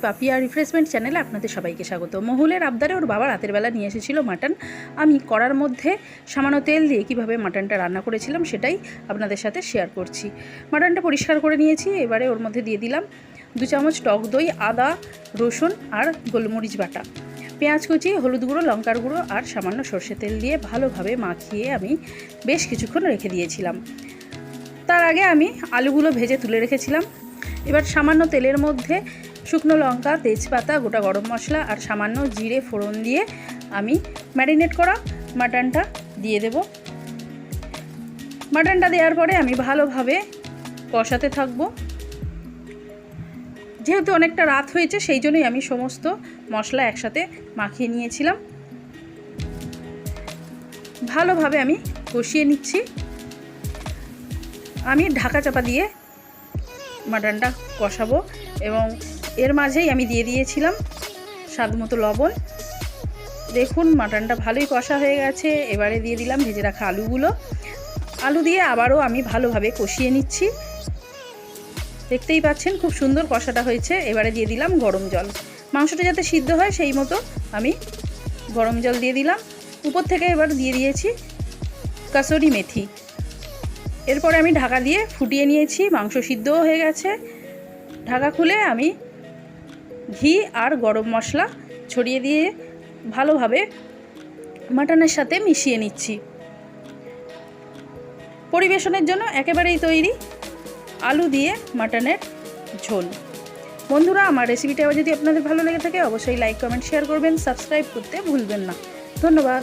Papiya refreshment চ্যানেলে আপনাদের সবাইকে স্বাগত। মহুলের আবদারে ওর বাবা রাতের বেলা নিয়ে এসেছিল মাটন। আমি কড়ার মধ্যে সামান্য তেল দিয়ে কীভাবে মাটনটা রান্না করেছিলাম সেটাই আপনাদের সাথে শেয়ার করছি। মাটনটা পরিষ্কার করে নিয়েছি। এবারে ওর মধ্যে দিয়ে দিলাম 2 চামচ টক দই, আদা, রসুন আর গোলমরিচ বাটা, পেঁয়াজ কুচি, হলুদ গুঁড়ো, লঙ্কার গুঁড়ো আর সামান্য সর্ষে তেল দিয়ে ভালোভাবে মাখিয়ে আমি বেশ কিছুক্ষণ রেখে দিয়েছিলাম। তার আগে আমি আলুগুলো ভেজে তুলে রেখেছিলাম। এবার সামান্য তেলের মধ্যে শুকনো লঙ্কা, তেজপাতা, গোটা গরম মশলা আর সামান্য জিরে ফোড়ন দিয়ে আমি ম্যারিনেট করা মাটনটা দিয়ে দেব। মাটনটা দেওয়ার পরে আমি ভালোভাবে কষাতে থাকব। যেহেতু অনেকটা রাত হয়েছে সেই জন্যই আমি সমস্ত মশলা একসাথে মাখিয়ে নিয়েছিলাম। ভালোভাবে আমি কষিয়ে নিচ্ছি। আমি ঢাকা চাপা দিয়ে মাটনটা কষাবো এবং এর মাঝেই আমি দিয়ে দিয়েছিলাম স্বাদ মতো লবণ। দেখুন মাটনটা ভালোই কষা হয়ে গেছে। এবারে দিয়ে দিলাম ভেজে রাখা আলুগুলো। আলু দিয়ে আবারও আমি ভালোভাবে কষিয়ে নিচ্ছি। দেখতেই পাচ্ছেন খুব সুন্দর কষাটা হয়েছে। এবারে দিয়ে দিলাম গরম জল। মাংসটা যাতে সিদ্ধ হয় সেই মতো আমি গরম জল দিয়ে দিলাম। উপর থেকে এবার দিয়ে দিয়েছি কাসুরি মেথি। এরপরে আমি ঢাকা দিয়ে ফুটিয়ে নিয়েছি। মাংস সিদ্ধও হয়ে গেছে। ঢাকা খুলে আমি ঘি আর গরম মশলা ছড়িয়ে দিয়ে ভালোভাবে মাটনের সাথে মিশিয়ে নিচ্ছি। পরিবেশনের জন্য একেবারেই তৈরি আলু দিয়ে মাটনের ঝোল। বন্ধুরা, আমার রেসিপিটা যদি আপনাদের ভালো লেগে থাকে অবশ্যই লাইক, কমেন্ট, শেয়ার করবেন। সাবস্ক্রাইব করতে ভুলবেন না। ধন্যবাদ।